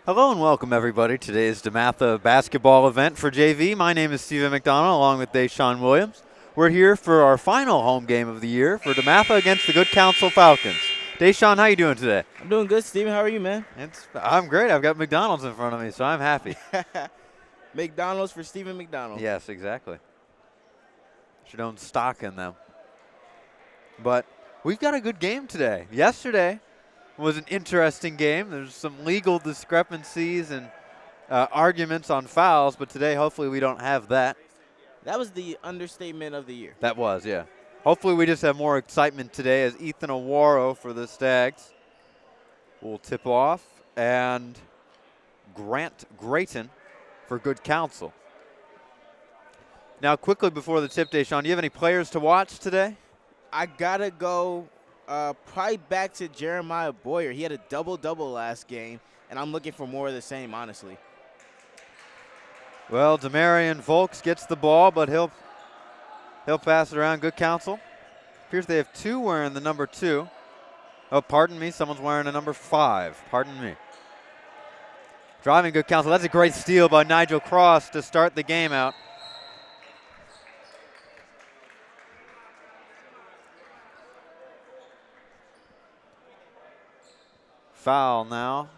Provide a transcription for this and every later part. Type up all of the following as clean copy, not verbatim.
Hello and welcome everybody to today's DeMatha basketball event for JV. My name is Stephen McDonald along with Daeshaun Williams. We're here for our final home game of the year for DeMatha against the Good Counsel Falcons. Daeshaun, how you doing today? I'm doing good, Steven. How are you, man? I'm great. I've got McDonald's in front of me, so I'm happy. McDonald's for Stephen McDonald. Yes, exactly. Should own stock in them. But we've got a good game today. Yesterday was an interesting game. There's some legal discrepancies and arguments on fouls, but today hopefully we don't have that. That was the understatement of the year. That was, yeah. Hopefully we just have more excitement today as Ethan Awaro for the Stags will tip off and Grant Grayton for Good Counsel. Now quickly before the tip, Daeshaun, do you have any players to watch today? I got to go probably back to Jeremiah Boyer. He had a double-double last game, and I'm looking for more of the same, honestly. Well, Demarion Volks gets the ball, but he'll pass it around. Good Counsel. Appears they have two wearing the number 2. Oh, pardon me. Someone's wearing a number 5. Pardon me. Driving Good Counsel. That's a great steal by Nigel Cross to start the game out. Foul now.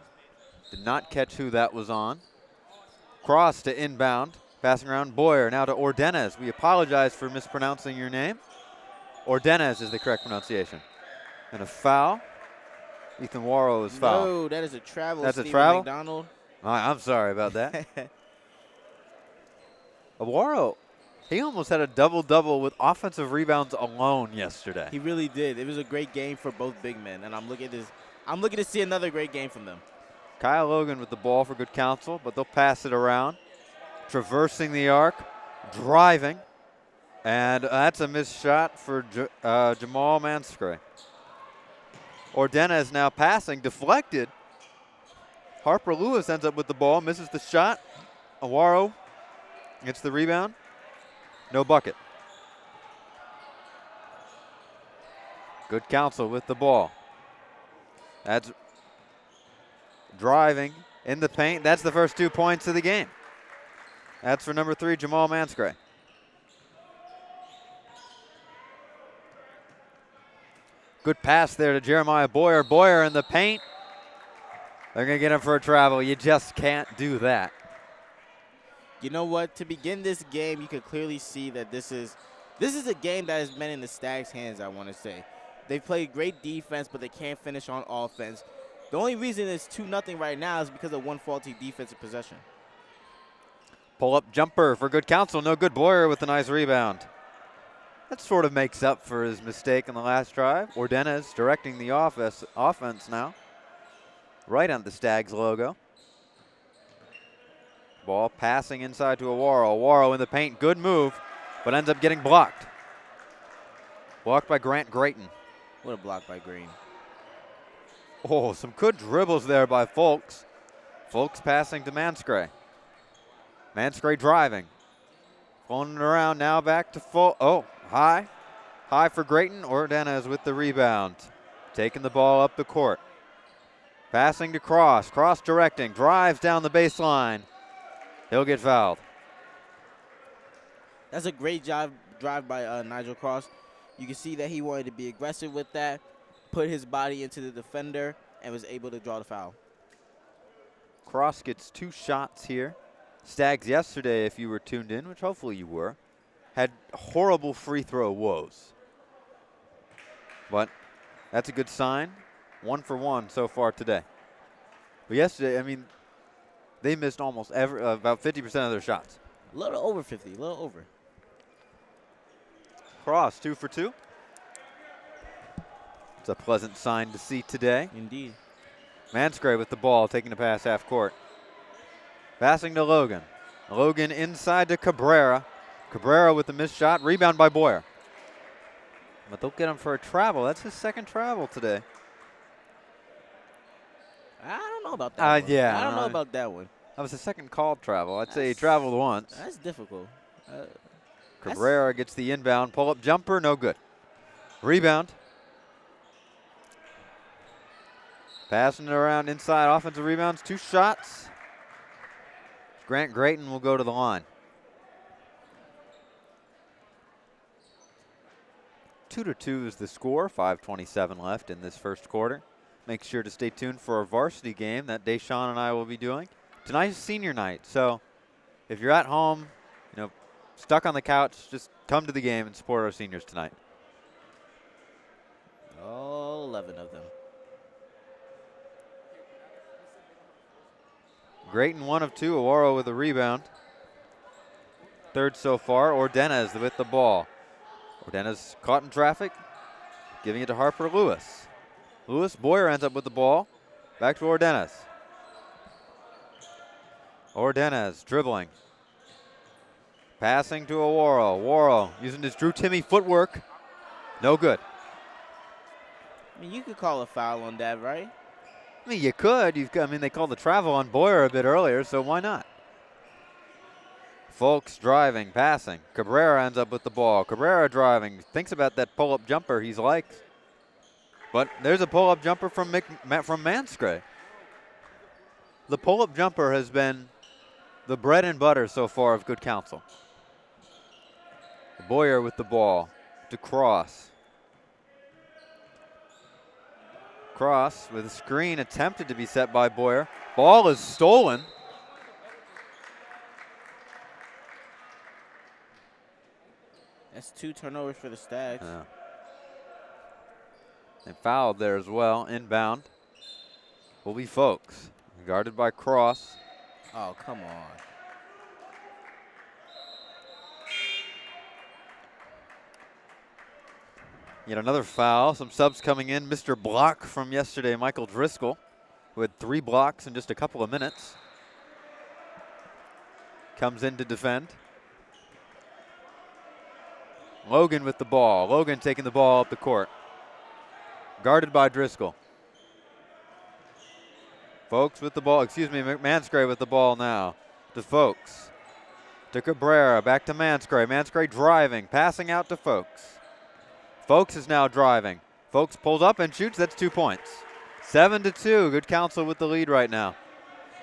Did not catch who that was on. Cross to inbound. Passing around Boyer. Now to Ordenez. We apologize for mispronouncing your name. Ordenez is the correct pronunciation. And a foul. Ethan Awaro is fouled. No, that is a travel. That's Stephen a travel? McDonald. I'm sorry about that. Awaro, he almost had a double-double with offensive rebounds alone yesterday. He really did. It was a great game for both big men, and I'm looking to see another great game from them. Kyle Logan with the ball for Good Counsel, but they'll pass it around. Traversing the arc, driving, and that's a missed shot for Jamal Manskray. Ordenez now passing, deflected. Harper Lewis ends up with the ball, misses the shot. Awaro gets the rebound. No bucket. Good Counsel with the ball. That's driving in the paint. That's the first 2 points of the game. That's for number 3, Jamal Manskray. Good pass there to Jeremiah Boyer. Boyer in the paint. They're going to get him for a travel. You just can't do that. You know what? To begin this game, you can clearly see that this is a game that has been in the Stags' hands, I want to say. They've played great defense, but they can't finish on offense. The only reason it's 2-0 right now is because of one faulty defensive possession. Pull-up jumper for Good Counsel. No good. Boyer with a nice rebound. That sort of makes up for his mistake in the last drive. Ordenez directing the offense now. Right on the Stags logo. Ball passing inside to Awaro. Awaro in the paint. Good move, but ends up getting blocked. Blocked by Grant Grayton. What a block by Green. Oh, some good dribbles there by Volks. Volks passing to Manskray. Manskray driving. Phoning it around now back to full. Oh, high. High for Grayton. Ordenez with the rebound. Taking the ball up the court. Passing to Cross. Cross directing. Drives down the baseline. He'll get fouled. That's a great drive by Nigel Cross. You can see that he wanted to be aggressive with that, put his body into the defender, and was able to draw the foul. Cross gets 2 shots here. Stags yesterday, if you were tuned in, which hopefully you were, had horrible free throw woes. But that's a good sign. 1 for 1 so far today. But yesterday, I mean, they missed almost about 50% of their shots. A little over 50, a little over. Cross, 2 for 2. It's a pleasant sign to see today. Indeed. Manskray with the ball, taking the pass half court. Passing to Logan. Logan inside to Cabrera. Cabrera with the missed shot. Rebound by Boyer. But they'll get him for a travel. That's his second travel today. I don't know about that one. Yeah. I don't know about that one. That was the second called travel. I'd say he traveled once. That's difficult. Cabrera gets the inbound. Pull-up jumper, no good. Rebound. Passing it around inside, offensive rebounds, 2 shots. Grant Grayton will go to the line. 2-2 is the score, 5:27 left in this first quarter. Make sure to stay tuned for our varsity game that Daeshaun and I will be doing. Tonight's senior night, so if you're at home, stuck on the couch, just come to the game and support our seniors tonight. All 11 of them. Grayton 1 of 2, Oworo with a rebound. Third so far, Ordenez with the ball. Ordenez caught in traffic, giving it to Harper Lewis. Boyer ends up with the ball. Back to Ordenez. Ordenez dribbling. Passing to Oworo. Oworo using his Drew Timme footwork. No good. I mean, you could call a foul on that, right? I mean, you could. They called the travel on Boyer a bit earlier, so why not? Folks driving, passing. Cabrera ends up with the ball. Cabrera driving. Thinks about that pull-up jumper he's liked. But there's a pull-up jumper from Manscray. The pull-up jumper has been the bread and butter so far of Good Counsel. Boyer with the ball to Cross. Cross with a screen attempted to be set by Boyer. Ball is stolen. That's 2 turnovers for the Stags. They fouled there as well. Inbound will be Folks. Guarded by Cross. Oh, come on. Yet another foul. Some subs coming in. Mr. Block from yesterday, Michael Driscoll, who had 3 blocks in just a couple of minutes, comes in to defend. Logan with the ball. Logan taking the ball up the court. Guarded by Driscoll. Folks with the ball. Manscray with the ball now. To Folks. To Cabrera. Back to Manscray. Manscray driving. Passing out to Folks. Folks is now driving. Folks pulls up and shoots. That's 2 points. 7-2. Good Counsel with the lead right now.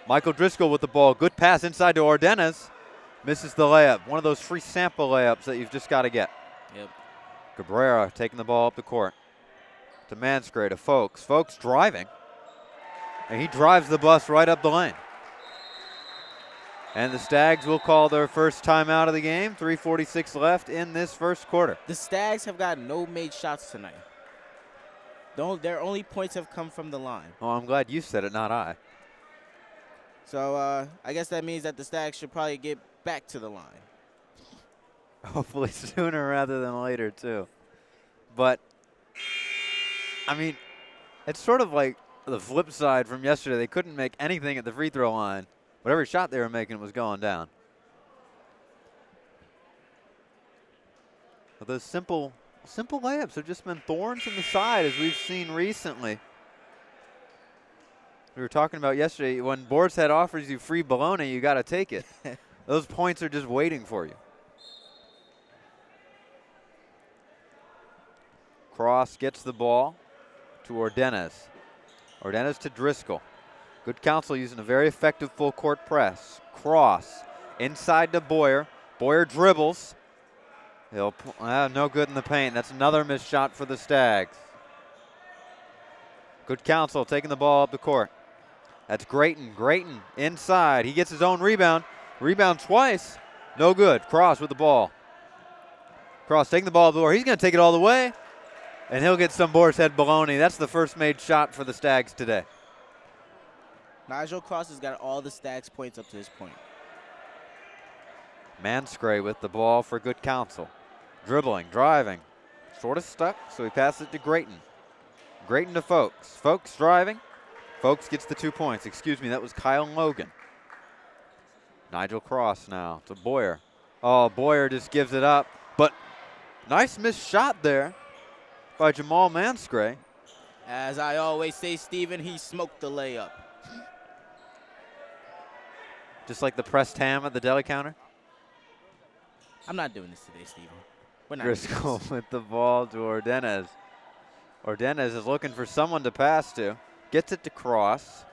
Michael Driscoll with the ball. Good pass inside to Ordenez. Misses the layup. One of those free sample layups that you've just got to get. Yep. Cabrera taking the ball up the court. To Manscray, to Folks. Folks driving. And he drives the bus right up the lane. And the Stags will call their first timeout of the game. 3:46 left in this first quarter. The Stags have got no made shots tonight. Their only points have come from the line. Oh, I'm glad you said it, not I. So I guess that means that the Stags should probably get back to the line. Hopefully sooner rather than later, too. But, I mean, it's sort of like the flip side from yesterday. They couldn't make anything at the free throw line. Whatever shot they were making was going down. But those simple layups have just been thorns in the side, as we've seen recently. We were talking about yesterday, when Boar's Head offers you free bologna, you got to take it. Those points are just waiting for you. Cross gets the ball to Ordenez. Ordenez to Driscoll. Good Counsel using a very effective full court press. Cross inside to Boyer. Boyer dribbles. He'll no good in the paint. That's another missed shot for the Stags. Good Counsel taking the ball up the court. That's Grayton. Grayton inside. He gets his own rebound. Rebound twice. No good. Cross with the ball. Cross taking the ball up the floor. He's going to take it all the way. And he'll get some Boar's Head baloney. That's the first made shot for the Stags today. Nigel Cross has got all the Stags points up to this point. Manscray with the ball for Good Counsel. Dribbling, driving. Sort of stuck, so he passes it to Grayton. Grayton to Folks. Folks driving. Folks gets the 2 points. Excuse me, that was Kyle Logan. Nigel Cross now to Boyer. Oh, Boyer just gives it up. But nice missed shot there by Jamal Manscray. As I always say, Stephen, he smoked the layup. Just like the pressed ham at the deli counter. I'm not doing this today, Stephen. We're not. Driscoll with the ball to Ordenez. Ordenez is looking for someone to pass to. Gets it to Cross.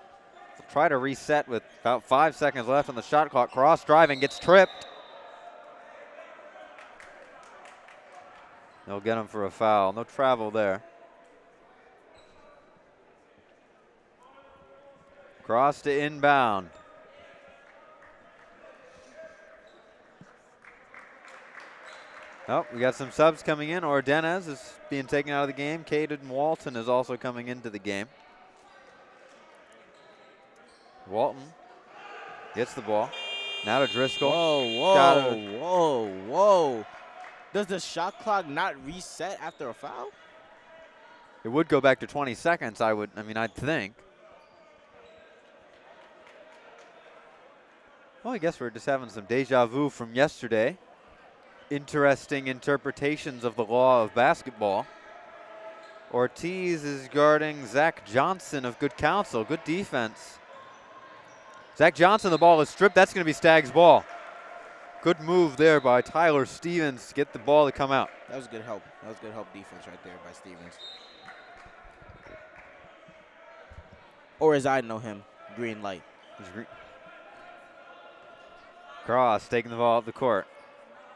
He'll try to reset with about 5 seconds left on the shot clock. Cross driving, gets tripped. They'll get him for a foul. No travel there. Cross to inbound. Oh, we got some subs coming in. Ordenez is being taken out of the game. Caden Walton is also coming into the game. Walton gets the ball. Now to Driscoll. Whoa. Does the shot clock not reset after a foul? It would go back to 20 seconds, I'd think. Well, I guess we're just having some deja vu from yesterday. Interesting interpretations of the law of basketball. Ortiz is guarding Zach Johnson of Good Counsel. Good defense. Zach Johnson, the ball is stripped. That's going to be Stag's ball. Good move there by Tyler Stevens to get the ball to come out. That was good help. That was good help defense right there by Stevens. Or as I know him, green light. Cross taking the ball up the court.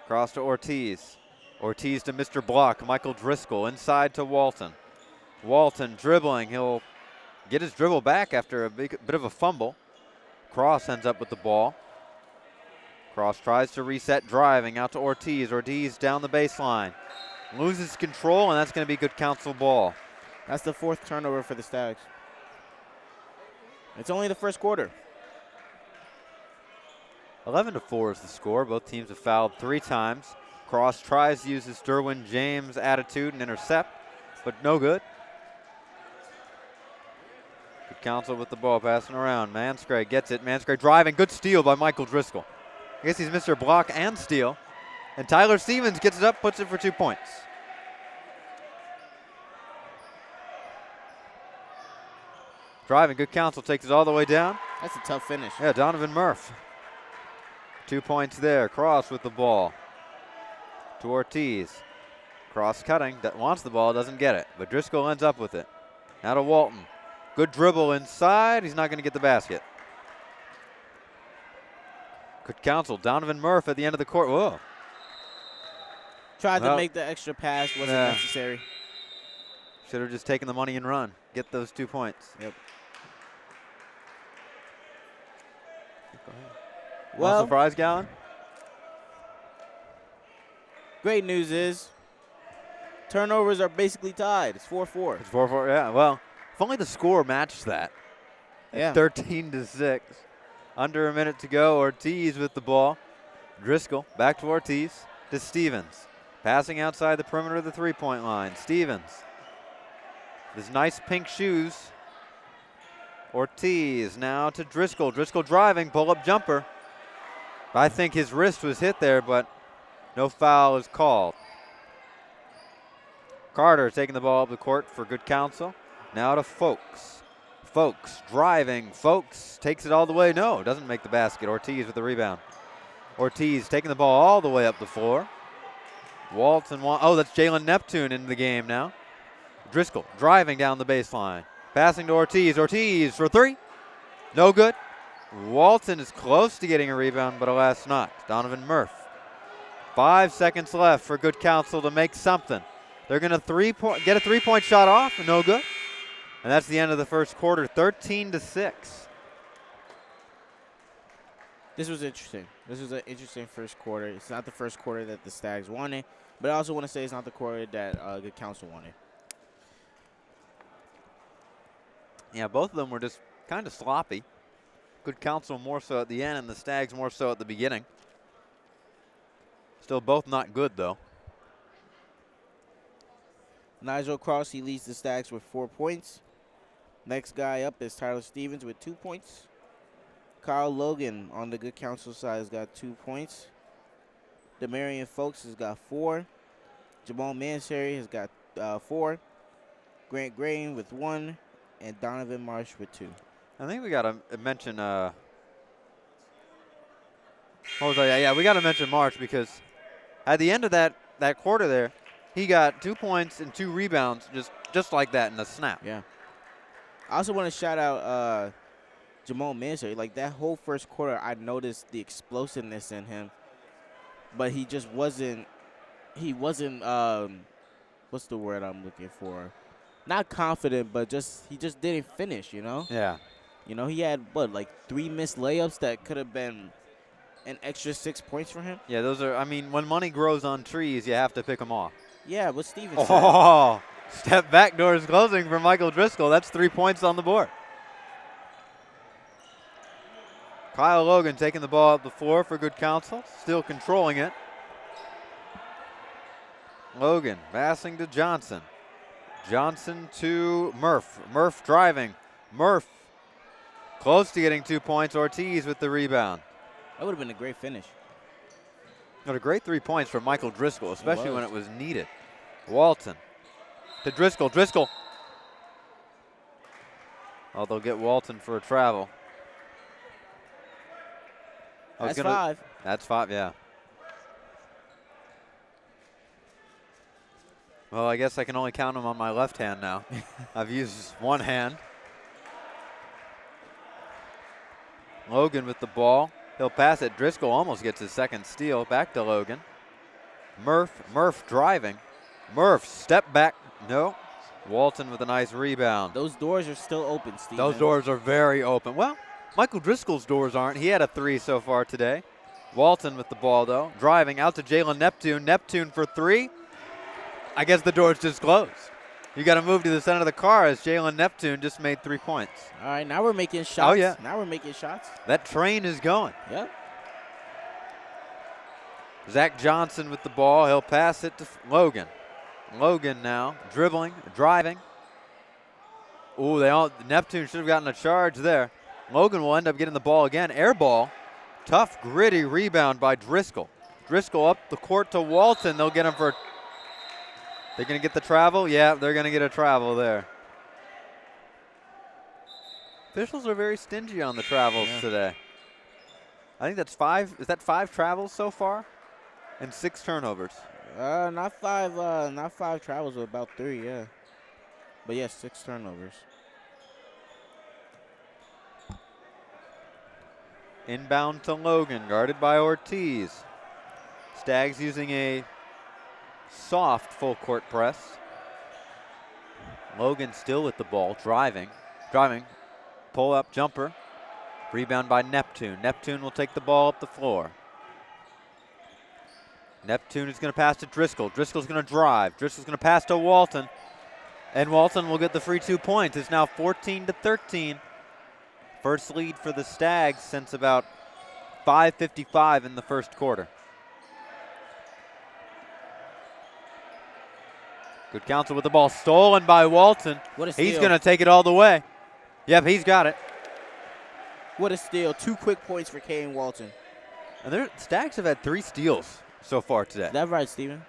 Cross to Ortiz. Ortiz to Mr. Block, Michael Driscoll. Inside to Walton. Walton dribbling. He'll get his dribble back after a bit of a fumble. Cross ends up with the ball. Cross tries to reset driving out to Ortiz. Ortiz down the baseline. Loses control, and that's going to be Good Counsel ball. That's the 4th turnover for the Stags. It's only the first quarter. 11-4 is the score. Both teams have fouled 3 times. Cross tries to use his Derwin James attitude and intercept, but no good. Good Counsel with the ball, passing around. Manscray gets it. Manscray driving. Good steal by Michael Driscoll. I guess he's Mr. Block and steal. And Tyler Stevens gets it up, puts it for 2 points. Driving, Good Counsel takes it all the way down. That's a tough finish. Yeah, Donovan Murph. 2 points there. Cross with the ball to Ortiz. Cross cutting, that wants the ball, doesn't get it. But Driscoll ends up with it. Now to Walton. Good dribble inside. He's not going to get the basket. Good Counsel. Donovan Murph at the end of the court. Whoa. Tried to make the extra pass. Wasn't necessary. Should have just taken the money and run. Get those 2 points. Yep. Well, surprise, Gallon? Great news is turnovers are basically tied. It's 4-4. It's 4-4, yeah. Well, if only the score matched that. Yeah. 13-6. Under a minute to go. Ortiz with the ball. Driscoll back to Ortiz to Stevens. Passing outside the perimeter of the 3-point line. Stevens. His nice pink shoes. Ortiz now to Driscoll. Driscoll driving, pull-up jumper. I think his wrist was hit there, but no foul is called. Carter taking the ball up the court for Good Counsel. Now to Folks. Folks driving. Folks takes it all the way. No, doesn't make the basket. Ortiz with the rebound. Ortiz taking the ball all the way up the floor. Walton, oh, that's Jalen Neptune in the game now. Driscoll driving down the baseline. Passing to Ortiz. Ortiz for 3. No good. Walton is close to getting a rebound, but alas not. Donovan Murph. 5 seconds left for Good Counsel to make something. They're going to get a 3-point shot off, no good. And that's the end of the first quarter, 13-6. This was interesting. This was an interesting first quarter. It's not the first quarter that the Stags wanted, but I also want to say it's not the quarter that Good Counsel wanted. Yeah, both of them were just kind of sloppy. Good Counsel more so at the end and the Stags more so at the beginning. Still both not good, though. Nigel Cross, he leads the Stags with 4 points. Next guy up is Tyler Stevens with 2 points. Kyle Logan on the Good Counsel side has got 2 points. Demarion Folks has got 4. Jamal Mansherry has got 4. Grant Green with 1. And Donovan Marsh with 2. I think we got to mention, what was that? Yeah, we got to mention Marsh because at the end of that quarter there, he got 2 points and 2 rebounds just like that in a snap. Yeah. I also want to shout out Jamal Mansell. Like that whole first quarter, I noticed the explosiveness in him, but he just wasn't. He wasn't. What's the word I'm looking for? Not confident, but he just didn't finish. You know. Yeah. You know, he had like 3 missed layups that could have been an extra 6 points for him. Yeah, those are. I mean, when money grows on trees, you have to pick them off. Yeah, what Steven said. Oh, step back doors closing for Michael Driscoll. That's 3 points on the board. Kyle Logan taking the ball up the floor for Good Counsel, still controlling it. Logan passing to Johnson. Johnson to Murph. Murph driving. Murph close to getting 2 points. Ortiz with the rebound. That would have been a great finish. What a great 3 points from Michael Driscoll, especially when it was needed. Walton to Driscoll. Driscoll. Oh, they'll get Walton for a travel. That's 5. That's 5, yeah. Well, I guess I can only count them on my left hand now. I've used one hand. Logan with the ball. He'll pass it. Driscoll almost gets his second steal. Back to Logan. Murph driving. Murph, step back. No. Walton with a nice rebound. Those doors are still open, Steve. Those doors are very open. Well, Michael Driscoll's doors aren't. He had a 3 so far today. Walton with the ball, though. Driving out to Jalen Neptune. Neptune for 3. I guess the door's just closed. You got to move to the center of the car as Jalen Neptune just made 3 points. All right, now we're making shots. Oh, yeah. Now we're making shots. That train is going. Yep. Zach Johnson with the ball. He'll pass it to Logan. Logan now dribbling, driving. Ooh, Neptune should have gotten a charge there. Logan will end up getting the ball again. Air ball. Tough, gritty rebound by Driscoll. Driscoll up the court to Walton. They'll get him for. They're going to get the travel? Yeah, they're going to get a travel there. Officials are very stingy on the travels today. I think that's 5. Is that 5 travels so far? And 6 turnovers. Not 5. Not 5 travels, but about 3. Yeah. But yeah, 6 turnovers. Inbound to Logan, guarded by Ortiz. Stags using a soft full court press. Logan still with the ball, driving, pull up jumper, rebound by Neptune. Neptune will take the ball up the floor. Neptune is going to pass to Driscoll. Driscoll's going to drive. Driscoll's going to pass to Walton, and Walton will get the free 2 points. It's now 14-13. First lead for the Stags since about 5:55 in the first quarter. Good Counsel with the ball stolen by Walton. What a steal. He's going to take it all the way. Yep, he's got it. What a steal. 2 quick points for Kane Walton. And the Stags have had 3 steals so far today. Is that right, Steven?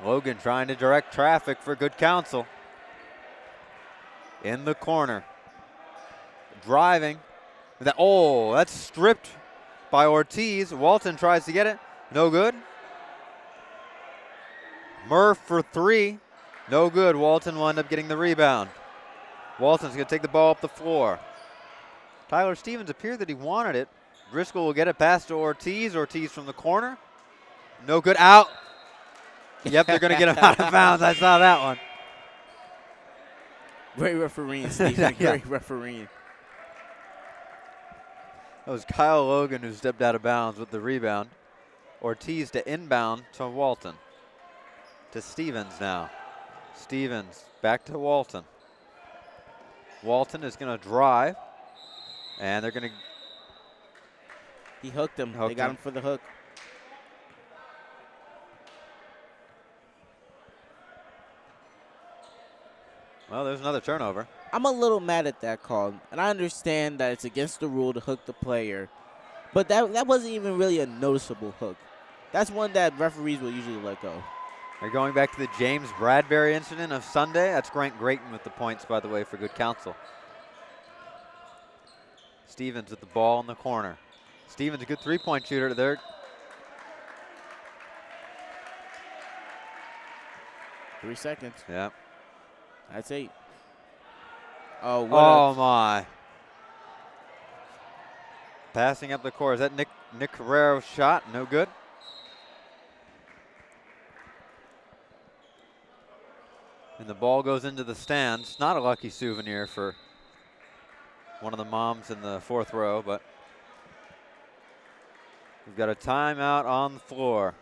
Logan trying to direct traffic for Good Counsel. In the corner. Driving. That's stripped by Ortiz. Walton tries to get it. No good. Murph for 3. No good. Walton will end up getting the rebound. Walton's going to take the ball up the floor. Tyler Stevens appeared that he wanted it. Driscoll will get it past to Ortiz. Ortiz from the corner. No good. Out. Yep, they're going to get him out of bounds. I saw that one. Great refereeing, Steven. Great refereeing. That was Kyle Logan who stepped out of bounds with the rebound. Ortiz to inbound to Walton. To Stevens now. Stevens back to Walton. Walton is going to drive. And they're going to. He hooked him. They got him for the hook. Well, there's another turnover. I'm a little mad at that call. And I understand that it's against the rule to hook the player. But that wasn't even really a noticeable hook. That's one that referees will usually let go. They're going back to the James Bradbury incident of Sunday. That's Grant Grayton with the points, by the way, for Good Counsel. Stevens with the ball in the corner. Stevens, a good three-point shooter. There. 3 seconds. Yeah. That's 8. Oh, what Oh, my. Passing up the court. Is that Nick Carrero's shot? No good. And the ball goes into the stands. Not a lucky souvenir for one of the moms in the fourth row, but we've got a timeout on the floor.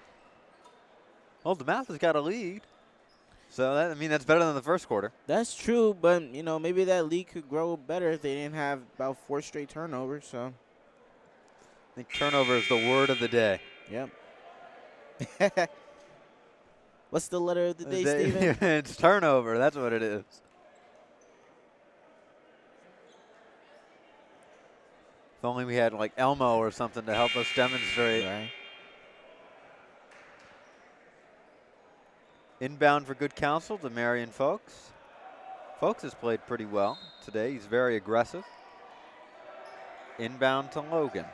Well, DeMatha's got a lead. So, that's better than the first quarter. That's true, but, you know, maybe that lead could grow better if they didn't have about 4 straight turnovers. So, I think turnover is the word of the day. yep. What's the letter of the day, Stephen? It's turnover. That's what it is. If only we had like Elmo or something to help us demonstrate. Right. Inbound for Good Counsel to Marion Folks. Folks has played pretty well today. He's very aggressive. Inbound to Logan.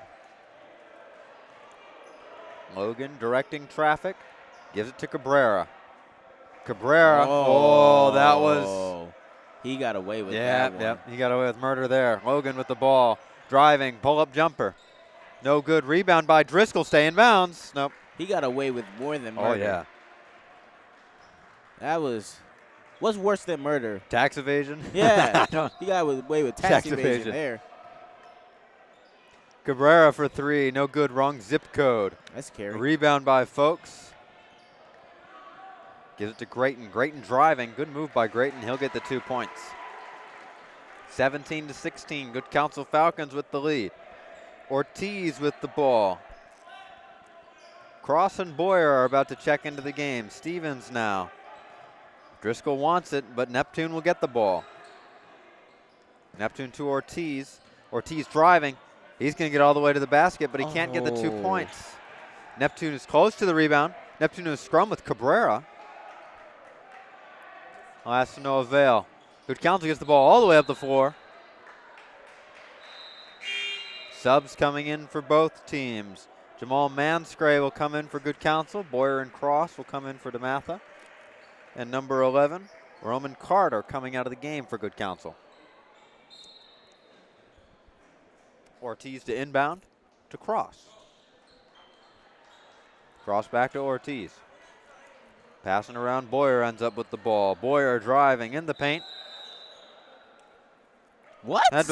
Logan directing traffic. Gives it to Cabrera. Cabrera. Oh, that was. He got away with that one. Yeah, he got away with murder there. Logan with the ball. Driving. Pull-up jumper. No good. Rebound by Driscoll. Stay in bounds. Nope. He got away with more than murder. Oh, yeah. That was. What's worse than murder? Tax evasion? Yeah. He got away with tax evasion there. Cabrera for 3. No good. Wrong zip code. That's scary. Rebound by Folks. Gives it to Grayton. Grayton driving. Good move by Grayton. He'll get the 2 points. 17-16. Good Counsel Falcons with the lead. Ortiz with the ball. Cross and Boyer are about to check into the game. Stevens now. Driscoll wants it, but Neptune will get the ball. Neptune to Ortiz. Ortiz driving. He's going to get all the way to the basket, but he can't get the 2 points. Neptune is close to the rebound. Neptune is scrum with Cabrera. Last to no avail. Good Counsel gets the ball all the way up the floor. Subs coming in for both teams. Jamal Manscray will come in for Good Counsel. Boyer and Cross will come in for DeMatha. And number 11, Roman Carter coming out of the game for Good Counsel. Ortiz to inbound to Cross. Cross back to Ortiz. Passing around, Boyer ends up with the ball. Boyer driving in the paint. What? I'm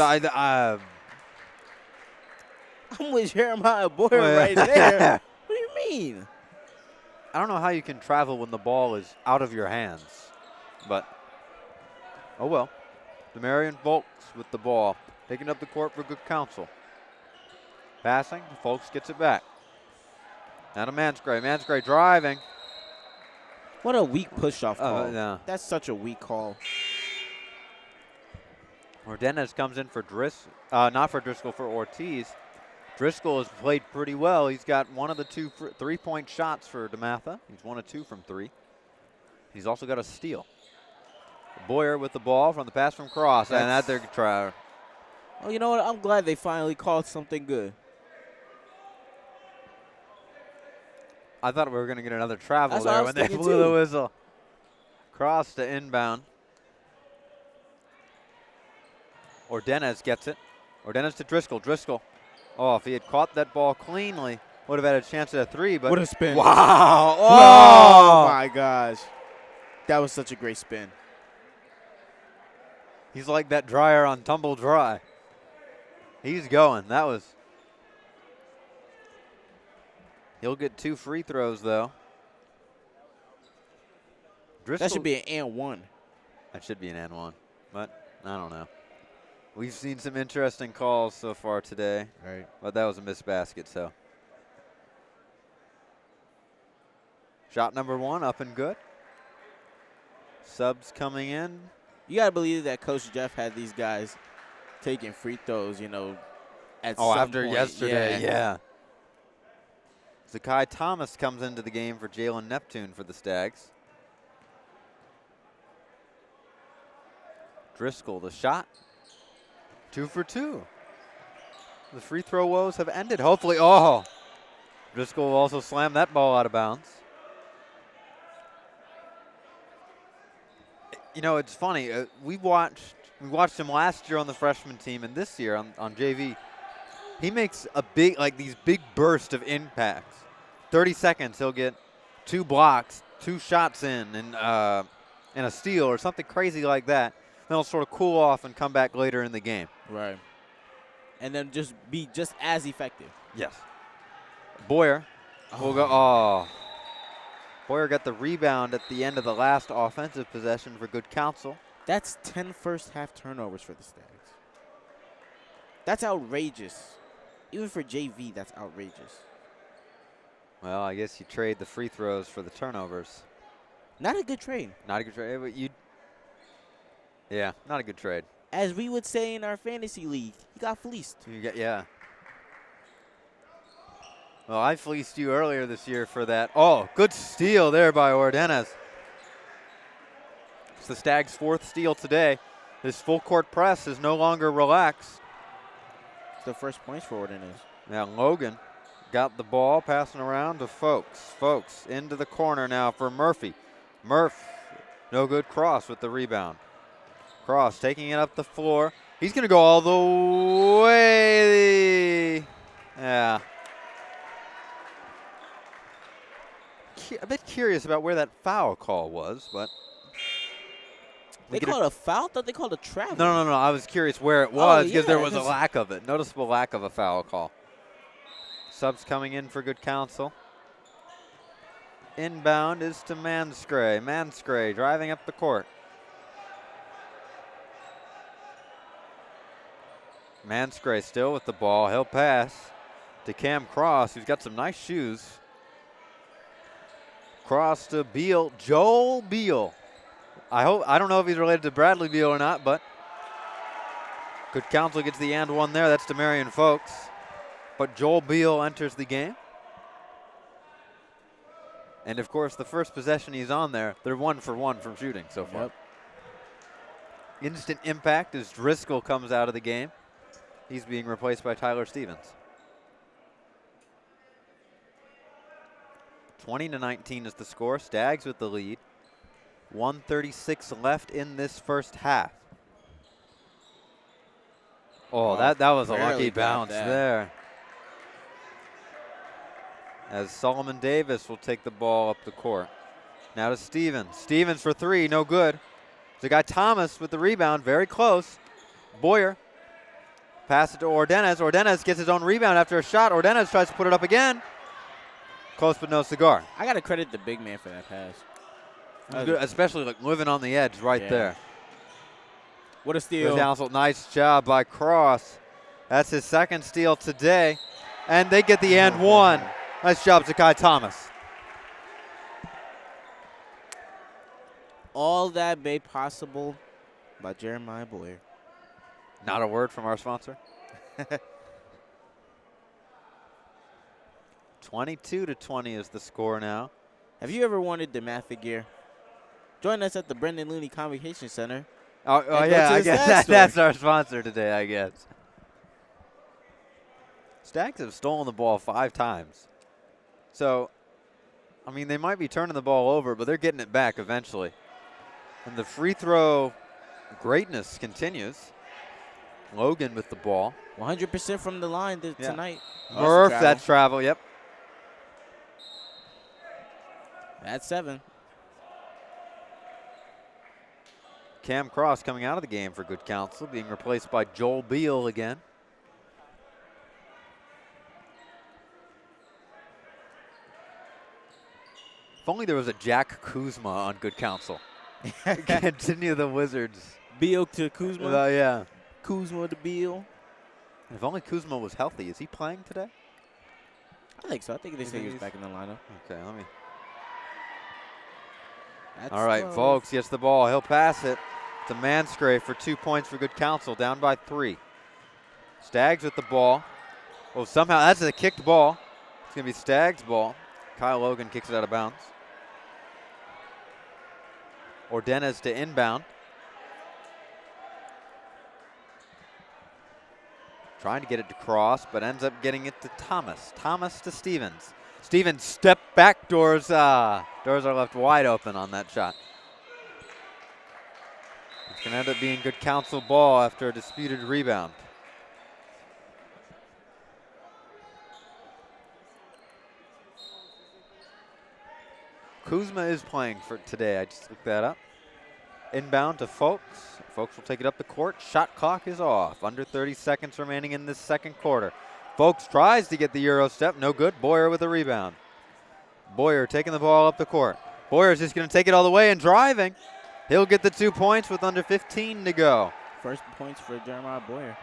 with Jeremiah Boyer right there. What do you mean? I don't know how you can travel when the ball is out of your hands, but oh well. Demarion Folks with the ball, taking up the court for Good Counsel. Passing, Folks gets it back. Now to Manscray. Manscray driving. What a weak push-off call. No. That's such a weak call. Ordenez comes in for not for Driscoll, for Ortiz. Driscoll has played pretty well. He's got one of the 2 3-point shots for DeMatha. He's 1 of 2 from 3. He's also got a steal. Boyer with the ball from the pass from Cross. And that they're trying. Well, you know what? I'm glad they finally called something good. I thought we were going to get another travel That's what there I was when they thinking blew too. the whistle. Cross to inbound. Ordenez gets it. Ordenez to Driscoll. Driscoll. Oh, if he had caught that ball cleanly, would have had a chance at a 3. But what a spin. Wow. Oh, my gosh. That was such a great spin. He's like that dryer on Tumble Dry. He's going. That was. He'll get 2 free throws, though. Driscoll, That should be an and 1. That should be an and 1, but I don't know. We've seen some interesting calls so far today. Right. But that was a missed basket, so. Shot number 1 up and good. Subs coming in. You got to believe that Coach Jeff had these guys taking free throws, you know, at some after point. yesterday, yeah. Zakai Thomas comes into the game for Jalen Neptune for the Stags. Driscoll, the shot. 2 for 2. The free throw woes have ended. Hopefully, Driscoll will also slam that ball out of bounds. You know, it's funny. We watched We watched him last year on the freshman team, and this year on JV. He makes a big, like these big bursts of impacts. 30 seconds, he'll get 2 blocks, 2 shots in, and a steal or something crazy like that. Then he'll sort of cool off and come back later in the game. Right. And then just be just as effective. Yes. Boyer will go. Oh. Boyer got the rebound at the end of the last offensive possession for Good Counsel. That's 10 first-half turnovers for the Stags. That's outrageous. Even for JV, that's outrageous. Well, I guess you trade the free throws for the turnovers. Not a good trade. Not a good trade, but yeah, not a good trade. As we would say in our fantasy league, he got fleeced. Yeah. Well, I fleeced you earlier this year for that. Oh, good steal there by Ordenes. It's the Stags' 4th steal today. His full court press is no longer relaxed. It's the first points for Ordenes. Now Logan got the ball, passing around to Folks. Folks into the corner now for Murphy. Murph, no good. Cross with the rebound. Cross taking it up the floor. He's going to go all the way. Yeah. A bit curious about where that foul call was, but. They called a foul? I thought they called a travel. No. I was curious where it was because there was a lack of it. Noticeable lack of a foul call. Subs coming in for Good Counsel. Inbound is to Manscray. Manscray driving up the court. Manscray still with the ball. He'll pass to Cam Cross, who's got some nice shoes. Cross to Beal. Joel Beal. I don't know if he's related to Bradley Beal or not, but Good Counsel gets the and one there. That's DeMarion Folks. But Joel Beal enters the game. And, of course, the first possession he's on there, they're 1 for 1 from shooting so far. Yep. Instant impact as Driscoll comes out of the game. He's being replaced by Tyler Stevens. 20-19 is the score. Stags with the lead. 1:36 left in this first half. Oh, that was a lucky bounce there. As Solomon Davis will take the ball up the court. Now to Stevens. Stevens for 3, no good. The guy Thomas with the rebound, very close. Boyer. Pass it to Ordenes. Ordenes gets his own rebound after a shot. Ordenes tries to put it up again. Close but no cigar. I got to credit the big man for that pass. Good, especially like living on the edge right there. What a steal. Nice job by Cross. That's his 2nd steal today. And they get the and one. Nice job to Kai Thomas. All that made possible by Jeremiah Boyer. Not a word from our sponsor. 22-20 is the score now. Have you ever wanted DeMatha gear? Join us at the Brendan Looney Convocation Center. Oh yeah, I guess that's our sponsor today, I guess. Stags have stolen the ball 5 times. So, I mean, they might be turning the ball over, but they're getting it back eventually. And the free throw greatness continues. Logan with the ball. 100% from the line tonight. Murph, that's travel, yep. That's 7. Cam Cross coming out of the game for Good Counsel, being replaced by Joel Beal again. If only there was a Jack Kuzma on Good Counsel. Continue the Wizards. Beal to Kuzma? Yeah. Kuzma to Beal. If only Kuzma was healthy. Is he playing today? I think so. I think they say he was back in the lineup. Okay, let me. That's all right, folks, gets the ball. He'll pass it to Manscray for 2 points for Good Counsel, down by 3. Stags with the ball. Oh, somehow that's a kicked ball. It's going to be Stags' ball. Kyle Logan kicks it out of bounds. Ordenes to inbound. Trying to get it to Cross, but ends up getting it to Thomas. Thomas to Stevens. Stevens step back doors. Doors are left wide open on that shot. Gonna end up being Good Counsel ball after a disputed rebound. Kuzma is playing for today. I just looked that up. Inbound to Folks. Folks will take it up the court. Shot clock is off. Under 30 seconds remaining in this second quarter. Folks tries to get the Euro step. No good. Boyer with a rebound. Boyer taking the ball up the court. Boyer's just going to take it all the way and driving. He'll get the 2 points with under 15 to go. First points for Jeremiah Boyer.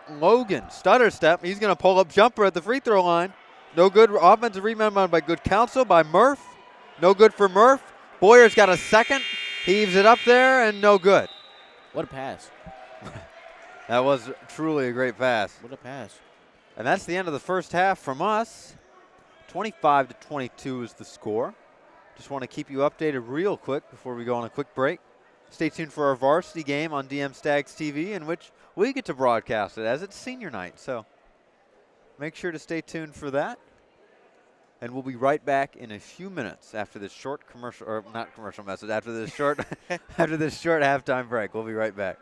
Logan, stutter step. He's going to pull up jumper at the free throw line. No good. Offensive rebound by Good Counsel by Murph. No good for Murph. Boyer's got a second. Heaves it up there and no good. What a pass. That was truly a great pass. What a pass. And that's the end of the first half from us. 25-22 is the score. Just want to keep you updated real quick before we go on a quick break. Stay tuned for our varsity game on DM Stags TV, in which we get to broadcast it as it's senior night. So make sure to stay tuned for that. And we'll be right back in a few minutes after this short commercial, or not commercial message, after this short after this short halftime break. We'll be right back.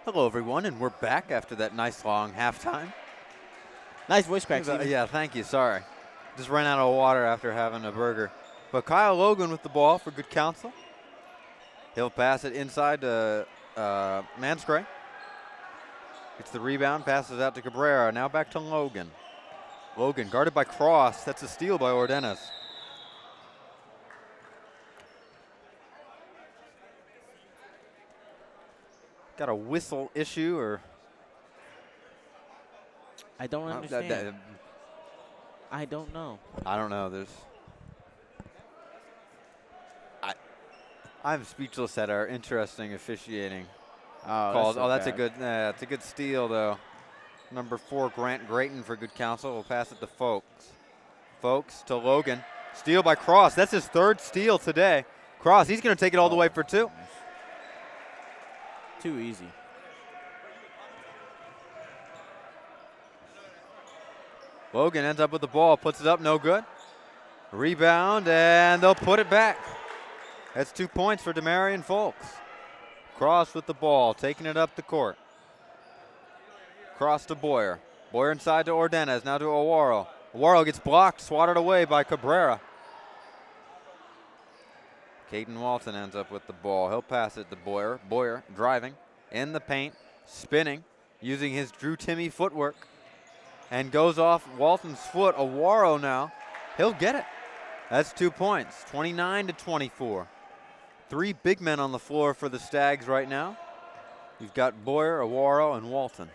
Hello, everyone, and we're back after that nice long halftime. Nice voice crack, Stephen. Yeah, thank you. Sorry. Just ran out of water after having a burger. But Kyle Logan with the ball for Good Counsel. He'll pass it inside to Manscray. Gets the rebound, passes out to Cabrera. Now back to Logan. Logan guarded by Cross. That's a steal by Ordenes. Got a whistle issue or? I don't understand. I don't know. I don't know. I'm speechless at our interesting officiating calls. That's a good steal though. Number 4, Grant Grayton for Good Counsel. We'll pass it to Folks. Folks to Logan. Steal by Cross. That's his 3rd steal today. Cross, he's going to take it all the way for 2. Too easy. Logan ends up with the ball, puts it up, no good. Rebound, and they'll put it back. That's 2 points for Demarion Folks. Cross with the ball, taking it up the court. Cross to Boyer. Boyer inside to Ordenes, now to Owaro. Owaro gets blocked, swatted away by Cabrera. Caden Walton ends up with the ball. He'll pass it to Boyer. Boyer driving in the paint, spinning, using his Drew Timme footwork, and goes off Walton's foot. Owaro now. He'll get it. That's 2 points, 29-24. 3 big men on the floor for the Stags right now. You've got Boyer, Owaro, and Walton.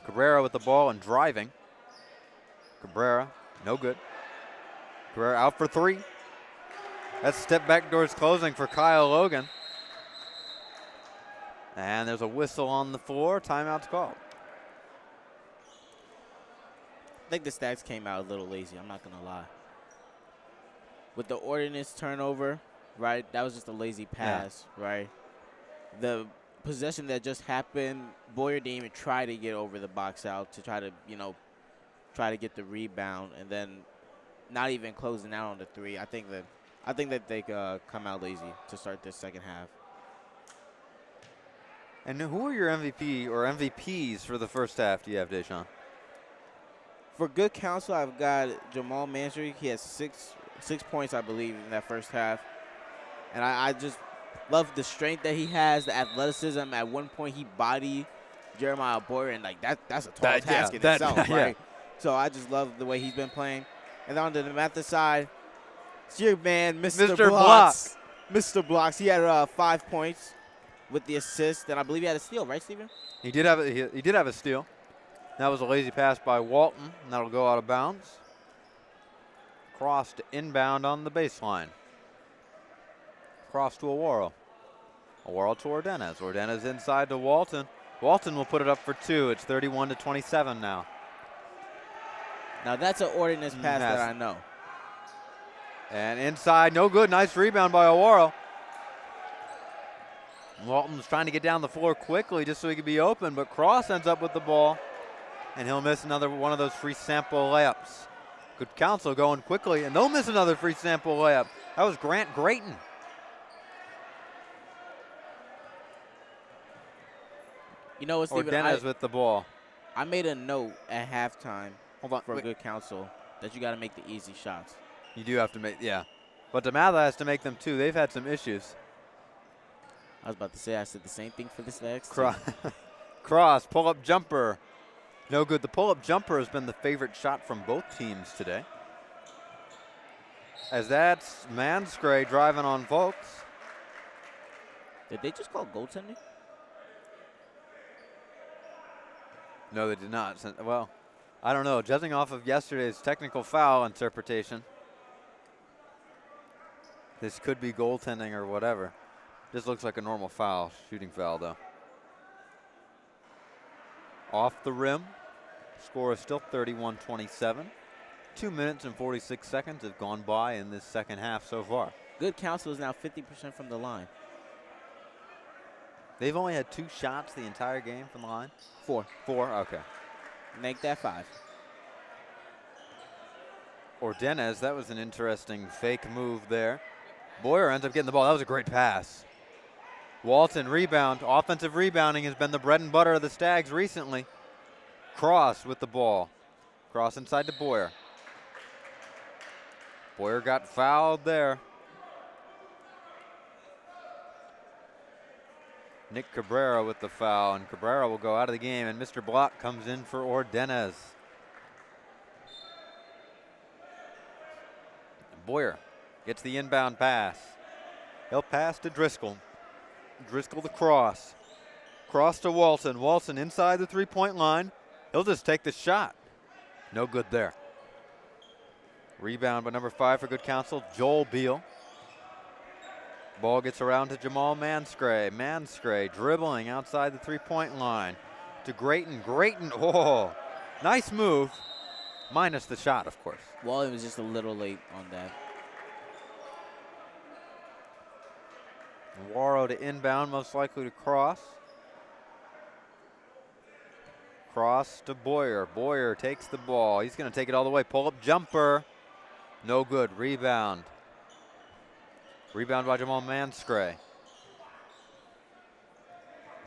Cabrera with the ball and driving. Cabrera, no good. Cabrera out for 3. That step back door's closing for Kyle Logan. And there's a whistle on the floor. Timeout's called. I think the Stags came out a little lazy, I'm not going to lie. With the Ordenes turnover, right, that was just a lazy pass, right? The possession that just happened, Boyer didn't even try to get over the box out to try to, try to get the rebound, and then not even closing out on the 3. I think that they come out lazy to start this second half. And who are your MVP or MVPs for the first half do you have, Daeshaun? For Good Counsel, I've got Jamal Mansry. He has six points, I believe, in that first half. And I just love the strength that he has, the athleticism. At one point, he bodied Jeremiah Boyer, and that's a tall task in itself, right? Yeah. So I just love the way he's been playing. And on the DeMatha side, it's your man, Mr. Blocks. Mr. Blocks. He had 5 points with the assist, and I believe he had a steal, right, Stephen? He did have a steal. That was a lazy pass by Walton, and that'll go out of bounds. Cross to inbound on the baseline. Cross to Owaro. Owaro to Ordenes. Ordenes inside to Walton. Walton will put it up for 2. It's 31-27 now. Now that's an Ordenes pass that I know. And inside, no good. Nice rebound by Owaro. Walton's trying to get down the floor quickly just so he could be open, but Cross ends up with the ball, and he'll miss another one of those free sample layups. Good Counsel going quickly, and they'll miss another free sample layup. That was Grant Grayton. You know what, Stephen? Ordenes with the ball. I made a note at halftime for wait. Good Counsel that you got to make the easy shots. You do have to make, yeah. But DeMatha has to make them too. They've had some issues. I was about to say I said the same thing for this next. Cross, pull-up jumper. No good. The pull-up jumper has been the favorite shot from both teams today. As that's Manscray driving on Folks. Did they just call goaltending? No, they did not. Well, I don't know. Judging off of yesterday's technical foul interpretation, this could be goaltending or whatever. This looks like a normal foul, shooting foul, though. Off the rim. Score is still 31-27. 2 minutes and 46 seconds have gone by in this second half so far. Good Counsel is now 50% from the line. They've only had 2 shots the entire game from the line? 4. 4, okay. Make that 5. Ordenes, that was an interesting fake move there. Boyer ends up getting the ball. That was a great pass. Walton rebound. Offensive rebounding has been the bread and butter of the Stags recently. Cross with the ball. Cross inside to Boyer. Boyer got fouled there. Nick Cabrera with the foul, and Cabrera will go out of the game, and Mr. Block comes in for Ordenez. Boyer gets the inbound pass. He'll pass to Driscoll. Driscoll the cross. Cross to Walton. Walton inside the three-point line. He'll just take the shot. No good there. Rebound by number 5 for Good Counsel, Joel Beal. Ball gets around to Jamal Manscray. Manscray dribbling outside the three-point line to Grayton. Grayton, oh, nice move. Minus the shot, of course. Williams was just a little late on that. Waro to inbound, most likely to cross. Cross to Boyer. Boyer takes the ball. He's going to take it all the way. Pull-up jumper. No good. Rebound. Rebound by Jamal Manscray.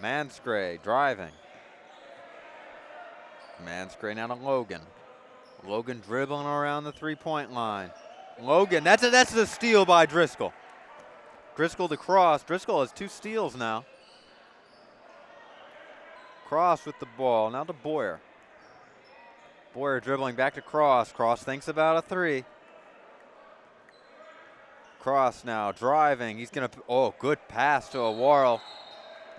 Manscray driving. Manscray now to Logan. Logan dribbling around the three-point line. Logan, that's a steal by Driscoll. Driscoll to cross. Driscoll has 2 steals now. Cross with the ball, now to Boyer. Boyer dribbling back to Cross. Cross thinks about a 3. Cross now, driving. He's going to, oh, good pass to Awaro.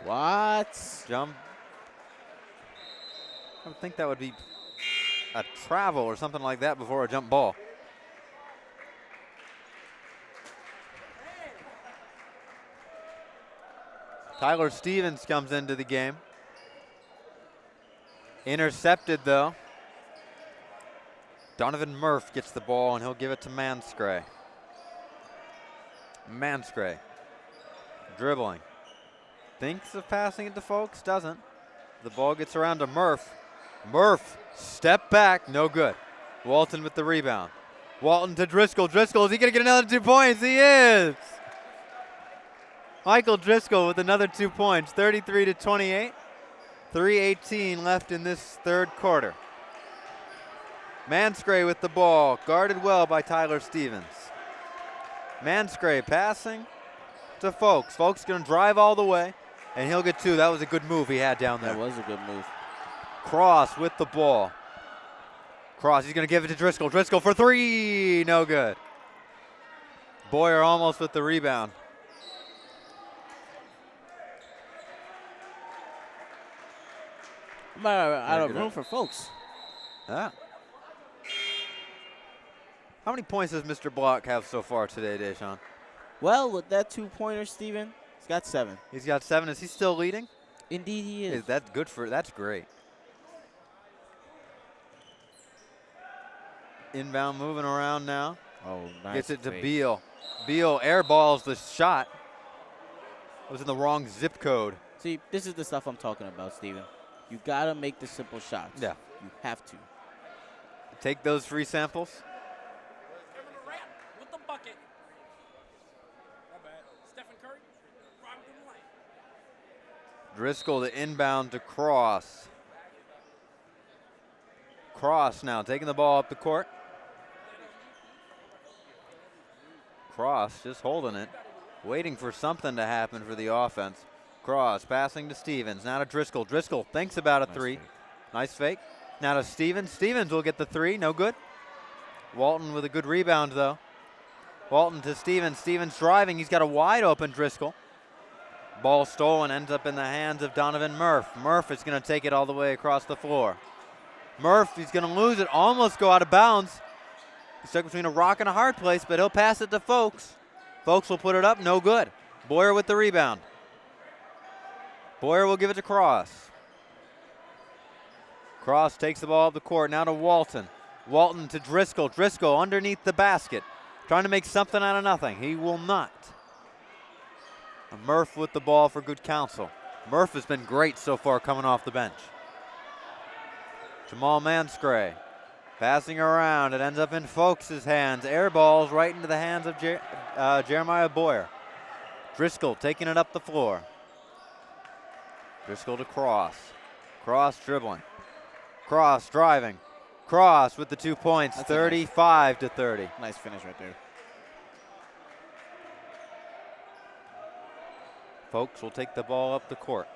What? Jump. I would think that would be a travel or something like that before a jump ball. Tyler Stevens comes into the game. Intercepted, though. Donovan Murph gets the ball, and he'll give it to Manscray. Manscray dribbling. Thinks of passing it to Folks, doesn't. The ball gets around to Murph. Murph, step back, no good. Walton with the rebound. Walton to Driscoll. Driscoll, is he going to get another 2 points? He is. Michael Driscoll with another 2 points, 33-28. 3:18 left in this third quarter. Manscray with the ball, guarded well by Tyler Stevens. Manscray passing to Folks. Folks going to drive all the way, and he'll get 2. That was a good move he had down there. That was a good move. Cross with the ball. Cross, he's going to give it to Driscoll. Driscoll for 3, no good. Boyer almost with the rebound. Out of room for Folks. Yeah. How many points does Mr. Block have so far today, Daeshaun? Well, with that 2-pointer, Stephen, he's got 7. He's got 7. Is he still leading? Indeed he is. That's good for, that's great. Inbound moving around now. Oh, nice. Gets it to fake. Beal. Beal airballs the shot. It was in the wrong zip code. See, this is the stuff I'm talking about, Stephen. You got to make the simple shots. Yeah. You have to. Take those free samples. With the bucket. My bad. Stephen Curry. Right to the lane. Driscoll to inbound to Cross. Cross now taking the ball up the court. Cross just holding it, waiting for something to happen for the offense. Cross passing to Stevens, now to Driscoll. Driscoll thinks about a 3. Nice fake. Now to Stevens. Stevens will get the 3, no good. Walton with a good rebound, though. Walton to Stevens. Stevens driving. He's got a wide open Driscoll. Ball stolen, ends up in the hands of Donovan Murph. Murph is going to take it all the way across the floor. Murph, he's going to lose it, almost go out of bounds. He's stuck between a rock and a hard place, but he'll pass it to Folks. Folks will put it up, no good. Boyer with the rebound. Boyer will give it to Cross. Cross takes the ball up the court, now to Walton. Walton to Driscoll. Driscoll underneath the basket, trying to make something out of nothing. He will not. Murph with the ball for Good Counsel. Murph has been great so far coming off the bench. Jamal Manscray passing around. It ends up in Folks' hands. Air balls right into the hands of Jeremiah Boyer. Driscoll taking it up the floor. Driscoll to Cross. Cross dribbling. Cross driving. Cross with the 2 points, That's 35 to 30. Nice finish right there. Folks will take the ball up the court.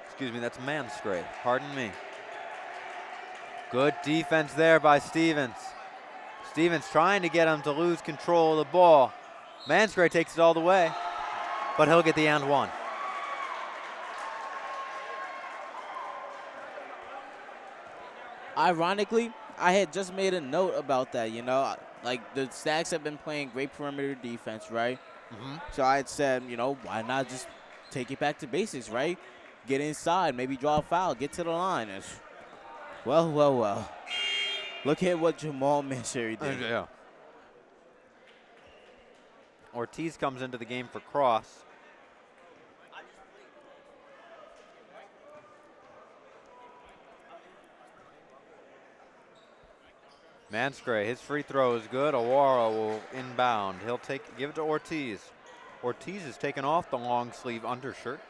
Excuse me, that's Manscray. Pardon me. Good defense there by Stevens. Stevens trying to get him to lose control of the ball. Manscray takes it all the way, but he'll get the and one. Ironically, I had just made a note about that, you know. Like, the Stags have been playing great perimeter defense, right? So I had said, you know, why not just take it back to basics, right? Get inside, maybe draw a foul, get to the line. Well. Look at what Jamal Manscray did. Yeah. Ortiz comes into the game for Cross. Manscray, his free throw is good. Awara will inbound. He'll give it to Ortiz. Ortiz is taking off the long sleeve undershirt.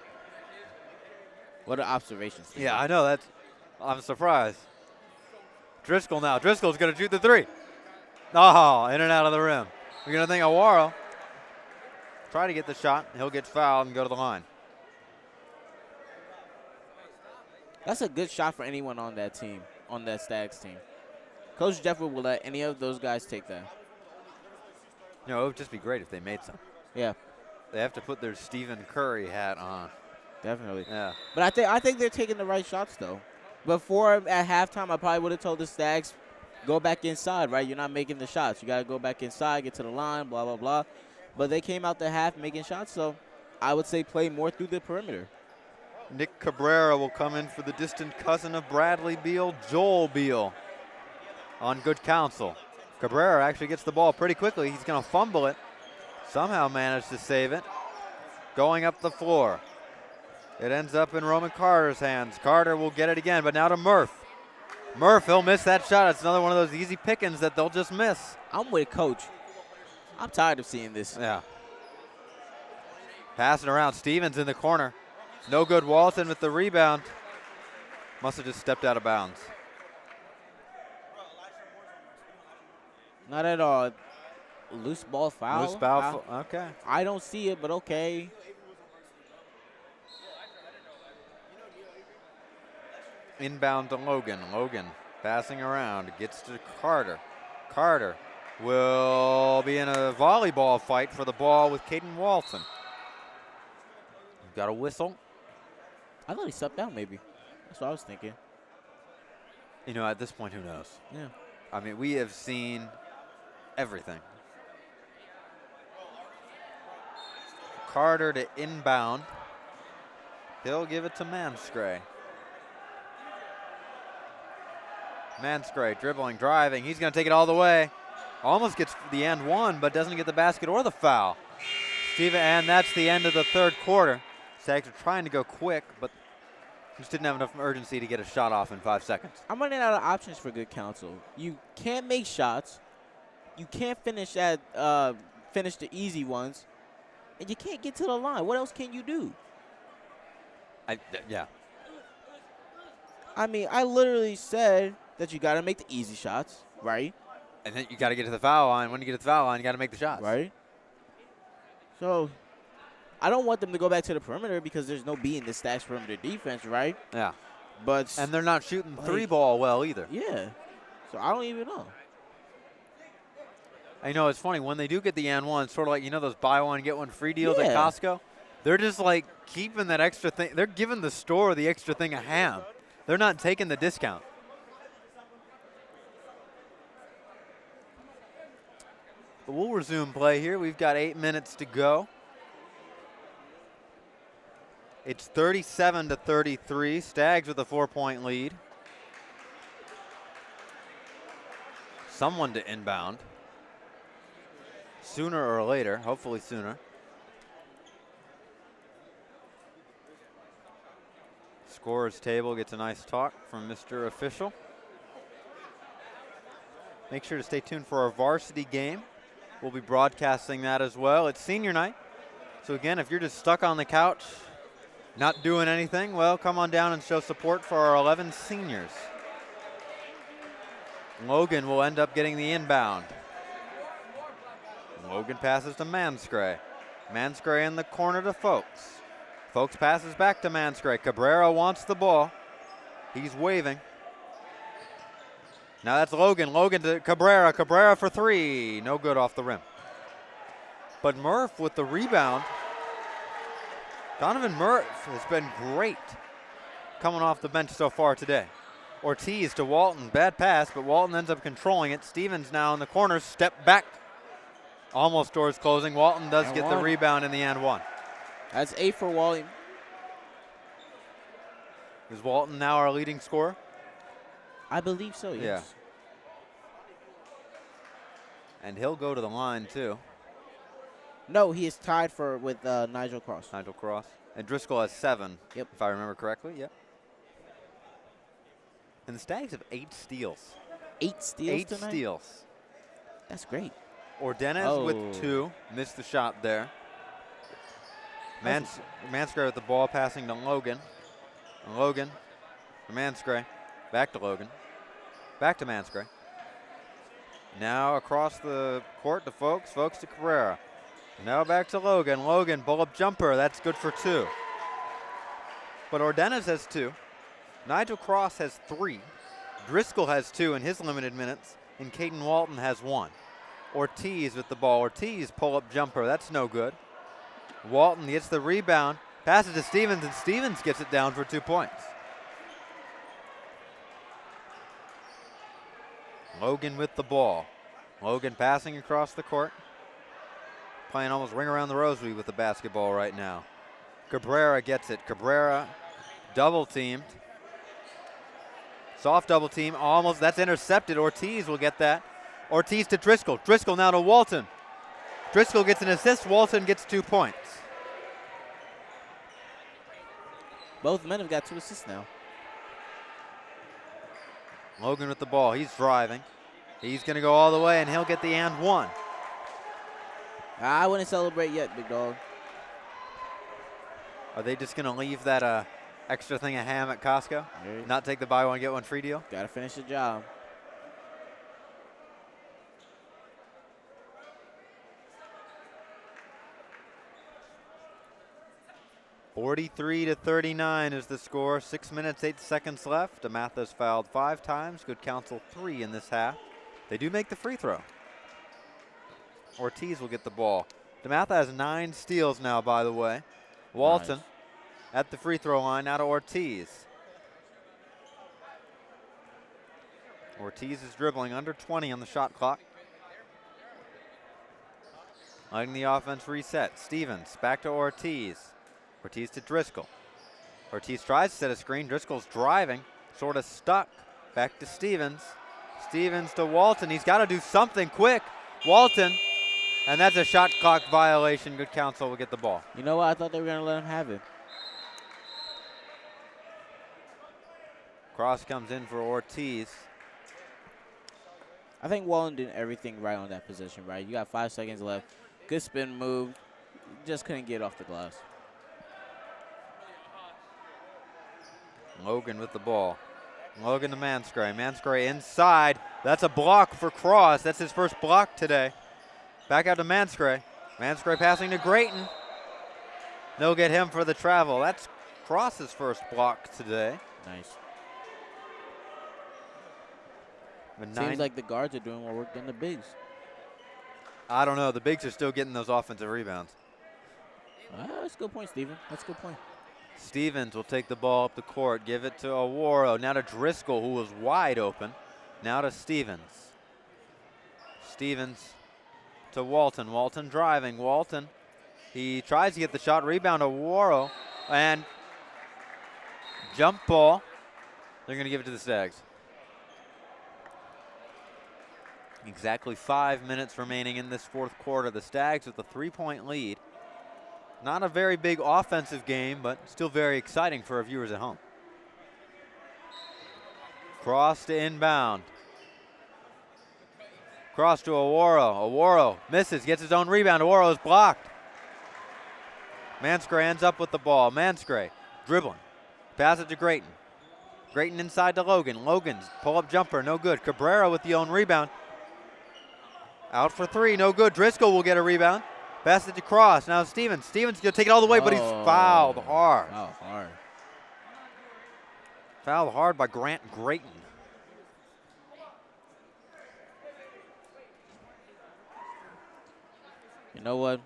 What an observation, Steve. Yeah, I know. I'm surprised. Driscoll now. Driscoll's going to shoot the three. Oh, in and out of the rim. You're going to think Awara try to get the shot. He'll get fouled and go to the line. That's a good shot for anyone on that team, on that Stags team. Coach Jeffrey will let any of those guys take that. You know, it would just be great if they made some. Yeah. They have to put their Stephen Curry hat on. Definitely. Yeah. But I think they're taking the right shots, though. Before, at halftime, I probably would have told the Stags, go back inside, right? You're not making the shots. You got to go back inside, get to the line, blah, blah, blah. But they came out the half making shots, so I would say play more through the perimeter. Nick Cabrera will come in for the distant cousin of Bradley Beal, Joel Beal, on Good Counsel. Cabrera actually gets the ball pretty quickly. He's going to fumble it. Somehow managed to save it. Going up the floor. It ends up in Roman Carter's hands. Carter will get it again, but now to Murph. Murph, he'll miss that shot. It's another one of those easy pickings that they'll just miss. I'm with Coach. I'm tired of seeing this. Yeah. Passing around. Stevens in the corner. No good. Walton with the rebound. Must have just stepped out of bounds. Not at all. Loose ball foul. Loose foul. Okay. I don't see it, but okay. Inbound to Logan. Logan passing around. Gets to Carter. Carter will be in a volleyball fight for the ball with Caden Walton. Got a whistle. I thought he stepped down maybe. That's what I was thinking. You know, at this point, who knows? Yeah. I mean, we have seen everything. Carter to inbound. He'll give it to Manscray. Manscray dribbling, driving. He's going to take it all the way. Almost gets the and one, but doesn't get the basket or the foul. And that's the end of the third quarter. Stags are trying to go quick, but just didn't have enough urgency to get a shot off in 5 seconds. I'm running out of options for Good Counsel. You can't make shots. You can't finish the easy ones. And you can't get to the line. What else can you do? Yeah. I mean, I literally said that you got to make the easy shots, right? And then you got to get to the foul line. When you get to the foul line, you got to make the shots. Right. So I don't want them to go back to the perimeter because there's no beating the Stags perimeter defense, right? Yeah. But and they're not shooting three ball well either. Yeah. So I don't even know. I know it's funny when they do get the and one, sort of like, you know, those buy one get one free deals at Costco. They're just like keeping that extra thing. They're giving the store the extra thing of ham. They're not taking the discount. But we'll resume play here. We've got 8 minutes to go. It's 37-33. Stags with a 4-point lead. Someone to inbound. Sooner or later, hopefully sooner. Scorer's table gets a nice talk from Mr. Official. Make sure to stay tuned for our varsity game. We'll be broadcasting that as well. It's senior night. So again, if you're just stuck on the couch Not doing anything? Well, come on down and show support for our 11 seniors. Logan will end up getting the inbound. Logan passes to Manskray. Manskray in the corner to Folks. Folks passes back to Manskray. Cabrera wants the ball. He's waving. Now that's Logan. Logan to Cabrera. Cabrera for three. No good off the rim. But Murph with the rebound. Donovan Murph has been great coming off the bench so far today. Ortiz to Walton. Bad pass, but Walton ends up controlling it. Stevens now in the corner. Step back. Almost doors closing. Walton does get the rebound in the and one. That's 8 for Walton. Is Walton now our leading scorer? I believe so, yes. Yeah. And he'll go to the line, too. No, he is tied with Nigel Cross. Nigel Cross. And Driscoll has 7, yep, if I remember correctly. Yep. And the Stags have 8 steals. 8 steals 8 tonight? steals. That's great. Ordenez with 2. Missed the shot there. Manskray with the ball, passing to Logan. Logan to Manskray. Back to Logan. Back to Manskray. Now across the court to Folks. Folks to Cabrera. Now back to Logan. Logan, pull-up jumper. That's good for 2. But Ordenez has 2. Nigel Cross has 3. Driscoll has 2 in his limited minutes. And Caden Walton has 1. Ortiz with the ball. Ortiz, pull-up jumper. That's no good. Walton gets the rebound. Passes to Stevens, and Stevens gets it down for 2 points. Logan with the ball. Logan passing across the court. Playing almost ring around the rosary with the basketball right now. Cabrera gets it. Cabrera double teamed. Soft double team, almost, that's intercepted. Ortiz will get that. Ortiz to Driscoll. Driscoll now to Walton. Driscoll gets an assist. Walton gets 2 points. Both men have got 2 assists now. Logan with the ball. He's driving. He's going to go all the way, and he'll get the and one. I wouldn't celebrate yet, big dog. Are they just going to leave that extra thing of ham at Costco? Not take the buy one, get one free deal? Got to finish the job. (43-39) is the score. 6 minutes, 8 seconds left. DeMatha's fouled 5 times. Good Counsel 3 in this half. They do make the free throw. Ortiz will get the ball. DeMatha has 9 steals now, by the way. Walton at the free throw line, now to Ortiz. Ortiz is dribbling under 20 on the shot clock. Letting the offense reset. Stevens back to Ortiz. Ortiz to Driscoll. Ortiz tries to set a screen. Driscoll's driving, sort of stuck. Back to Stevens. Stevens to Walton. He's got to do something quick. Walton, and that's a shot clock violation. Good Counsel will get the ball. You know what? I thought they were going to let him have it. Cross comes in for Ortiz. I think Walton did everything right on that position, right? You got 5 seconds left. Good spin move. Just couldn't get off the glass. Logan with the ball. Logan to Manskray. Manskray inside. That's a block for Cross. That's his first block today. Back out to Manskray. Manskray passing to Grayton. They'll get him for the travel. That's Cross's first block today. Nice. But Seems like the guards are doing more work than the bigs. I don't know. The bigs are still getting those offensive rebounds. That's a good point, Steven. That's a good point. Stevens will take the ball up the court, give it to Awaro. Now to Driscoll, who was wide open. Now to Stevens. Stevens to Walton. Walton driving. Walton, he tries to get the shot. Rebound to Awaro. And jump ball. They're going to give it to the Stags. Exactly 5 minutes remaining in this fourth quarter. The Stags with a 3-point lead. Not a very big offensive game, but still very exciting for our viewers at home. Cross to inbound. Cross to Awaro. Awaro misses, gets his own rebound. Awaro is blocked. Manskray ends up with the ball. Manskray dribbling. Pass it to Grayton. Grayton inside to Logan. Logan's pull-up jumper, no good. Cabrera with the own rebound. Out for three, no good. Driscoll will get a rebound. Pass it to Cross. Now Stevens. Stevens going to take it all the way, but he's fouled hard. Fouled hard. Fouled hard by Grant Grayton. You know what?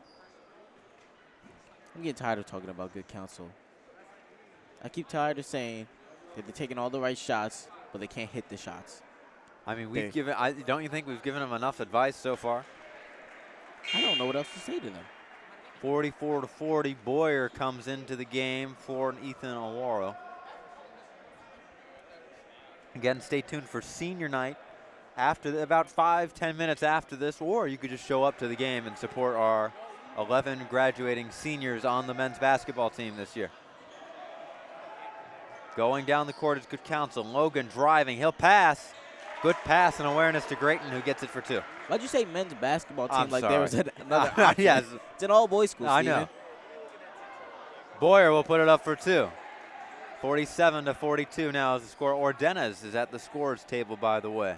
I'm getting tired of talking about good counsel. I keep tired of saying that they're taking all the right shots, but they can't hit the shots. I mean, don't you think we've given them enough advice so far? I don't know what else to say to them. 44-40, Boyer comes into the game for Ethan Awaro. Again, stay tuned for senior night after about 5-10 minutes after this, or you could just show up to the game and support our 11 graduating seniors on the men's basketball team this year. Going down the court is Good Counsel. Logan driving, he'll pass. Good pass and awareness to Grayton, who gets it for two. Why'd you say men's basketball team I'm like sorry. there was another option? Yes. It's an all-boys school, I Steven. know. Boyer will put it up for two. 47-42 now is the score. Ordenes is at the scores table, by the way.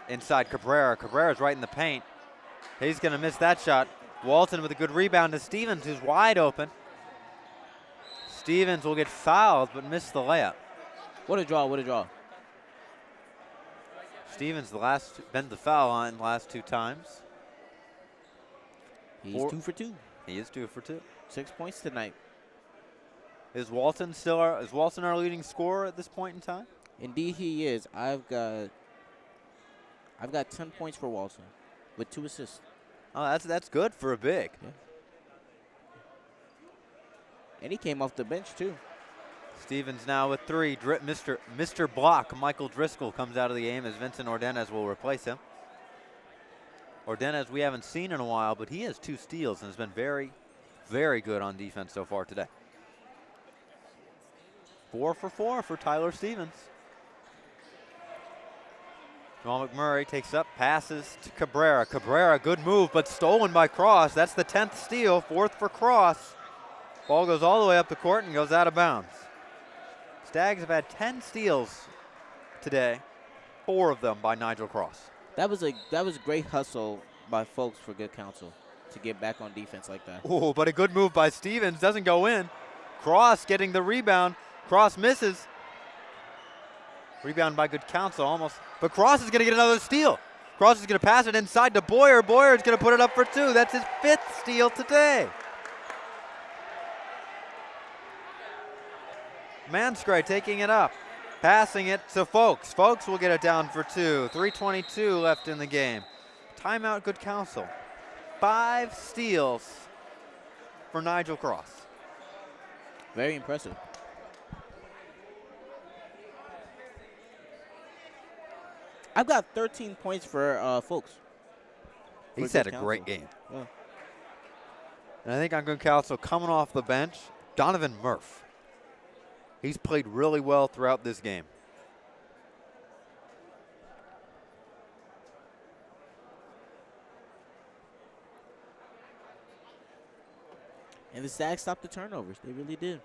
Inside Cabrera. Cabrera's right in the paint. He's going to miss that shot. Walton with a good rebound to Stevens, who's wide open. Stevens will get fouled, but miss the layup. What a draw, what a draw. Stevens been the foul line the last two times. He's 2 for 2. He is 2 for 2. 6 points tonight. Is Walton our leading scorer at this point in time? Indeed he is. I've got 10 points for Walton with 2 assists. Oh, that's good for a big. Yeah. And he came off the bench too. Stevens now with 3. Mr. Block, Michael Driscoll, comes out of the game as Vincent Ordenes will replace him. Ordenes we haven't seen in a while, but he has 2 steals and has been very, very good on defense so far today. 4 for 4 for Tyler Stevens. Jamal McMurray takes up, passes to Cabrera. Cabrera, good move, but stolen by Cross. That's the 10th steal, 4th for Cross. Ball goes all the way up the court and goes out of bounds. Stags have had 10 steals today, 4 of them by Nigel Cross. That was great hustle by folks for Good Counsel to get back on defense like that. Oh, but a good move by Stevens, doesn't go in. Cross getting the rebound. Cross misses. Rebound by Good Counsel almost. But Cross is going to get another steal. Cross is going to pass it inside to Boyer. Boyer is going to put it up for 2. That's his 5th steal today. Manscray taking it up. Passing it to Folks. Folks will get it down for 2. 3:22 left in the game. Timeout, Good Counsel. 5 steals for Nigel Cross. Very impressive. I've got 13 points for Folks. He's had a great game. Yeah. And I think on Good Counsel coming off the bench, Donovan Murph. He's played really well throughout this game. And the Zags stopped the turnovers. They really did.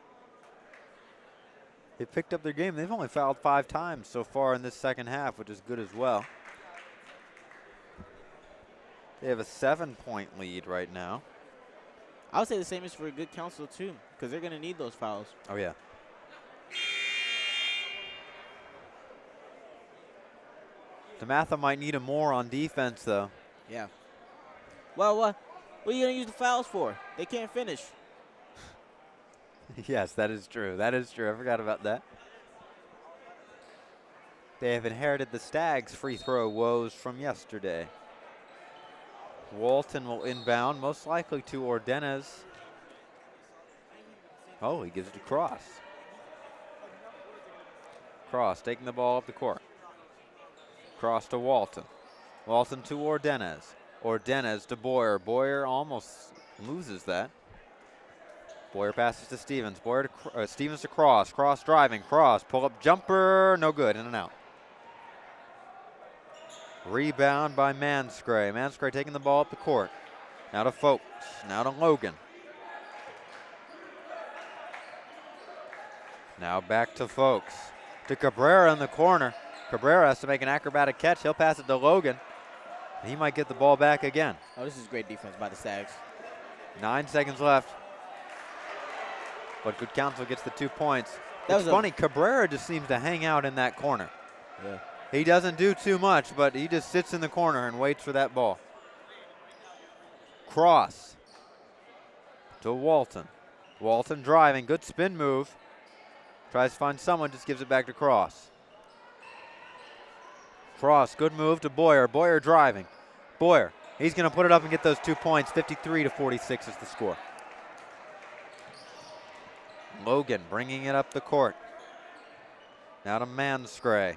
They picked up their game. They've only fouled 5 times so far in this second half, which is good as well. They have a 7-point lead right now. I would say the same is for Good Counsel too, because they're going to need those fouls. Oh, yeah. DeMatha might need him more on defense, though. Yeah. Well, what are you going to use the fouls for? They can't finish. Yes, that is true. That is true. I forgot about that. They have inherited the Stags' free throw woes from yesterday. Walton will inbound, most likely to Ordenes. Oh, he gives it to Cross. Cross taking the ball up the court. Cross to Walton. Walton to Ordenes. Ordenes to Boyer. Boyer almost loses that. Boyer passes to Stevens. Stevens to Cross. Cross driving. Cross. Pull up jumper. No good. In and out. Rebound by Manscray. Manscray taking the ball up the court. Now to Folks. Now to Logan. Now back to Folks. To Cabrera in the corner. Cabrera has to make an acrobatic catch. He'll pass it to Logan. He might get the ball back again. Oh, this is great defense by the Stags. 9 seconds left. But Good Counsel gets the 2 points. That It's was funny, Cabrera just seems to hang out in that corner. Yeah. He doesn't do too much, but he just sits in the corner and waits for that ball. Cross to Walton. Walton driving, good spin move. Tries to find someone, just gives it back to Cross. Cross, good move to Boyer. Boyer driving. Boyer, he's going to put it up and get those 2 points. 53-46 is the score. Logan bringing it up the court. Now to Manscray.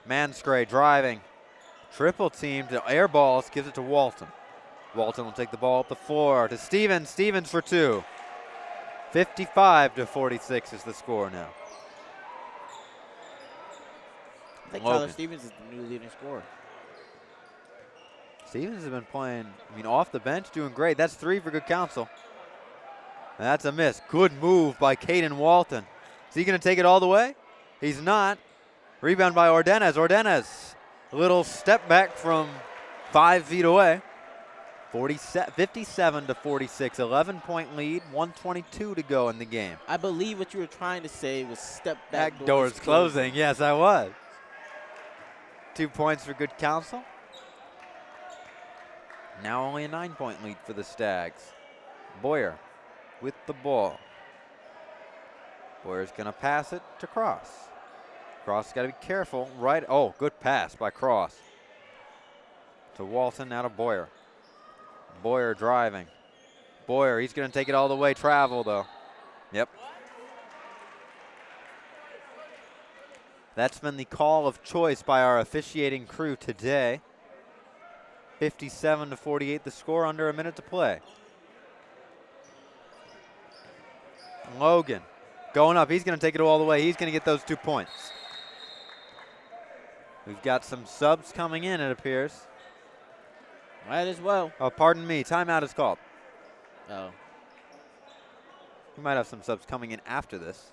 Manscray driving. Triple team to air balls, gives it to Walton. Walton will take the ball up the floor to Stevens. Stevens for 2. 55-46 is the score now. I think Logan. Tyler Stevens is the new leading scorer. Stevens has been playing, off the bench, doing great. That's 3 for Good Counsel. And that's a miss. Good move by Caden Walton. Is he going to take it all the way? He's not. Rebound by Ordenez. Ordenez, a little step back from 5 feet away. 57-46, 11-point lead, 1:22 to go in the game. I believe what you were trying to say was step back. Back doors closing. Yes, I was. 2 points for Good Counsel. Now only a 9-point lead for the Stags. Boyer with the ball. Boyer's going to pass it to Cross. Cross got to be careful. Right. Oh, good pass by Cross. To Walton, now to Boyer. Boyer driving. Boyer, he's going to take it all the way. Travel, though. Yep. That's been the call of choice by our officiating crew today. 57-48 the score, under a minute to play. Logan going up. He's going to take it all the way. He's going to get those 2 points. We've got some subs coming in, it appears. Might as well. Oh, pardon me. Timeout is called. Oh. We might have some subs coming in after this.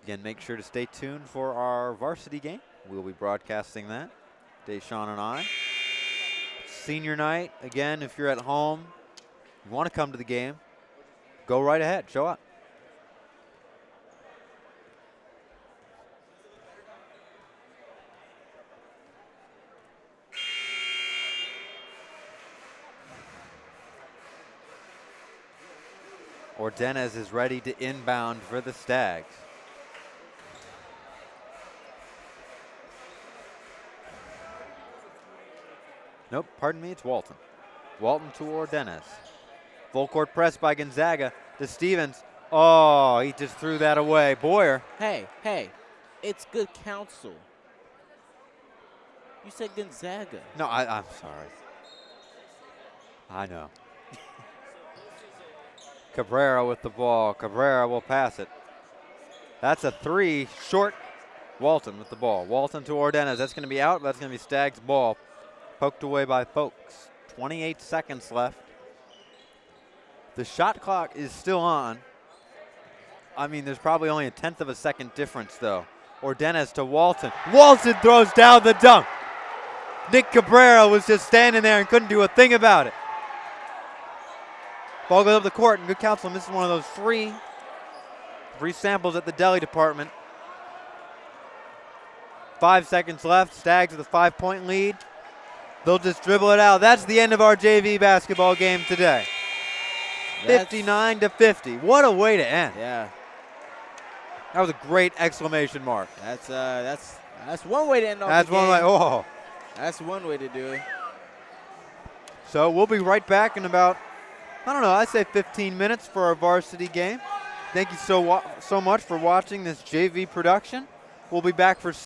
Again, make sure to stay tuned for our varsity game. We'll be broadcasting that. Daeshaun and I. Senior night. Again, if you're at home, you want to come to the game, go right ahead. Show up. Ordenez is ready to inbound for the Stags. Nope, pardon me, it's Walton. Walton to Ordenez. Full court press by Gonzaga to Stevens. Oh, he just threw that away. Boyer. Hey, it's Good Counsel. You said Gonzaga. No, I'm sorry. I know. Cabrera with the ball. Cabrera will pass it. That's a 3, short. Walton with the ball. Walton to Ordenez. That's going to be out, but that's going to be Stags' ball. Poked away by Folks. 28 seconds left. The shot clock is still on. There's probably only a 1/10 of a second difference, though. Ordenez to Walton. Walton throws down the dunk. Nick Cabrera was just standing there and couldn't do a thing about it. Ball goes up the court, and Good Counsel misses one of those free samples at the deli department. 5 seconds left. Stags with a 5-point lead. They'll just dribble it out. That's the end of our JV basketball game today. 59-50. What a way to end. Yeah. That was a great exclamation mark. That's one way to end off That's the one game. way. Oh. That's one way to do it. So we'll be right back in about, I'd say 15 minutes for our varsity game. Thank you so much for watching this JV production. We'll be back for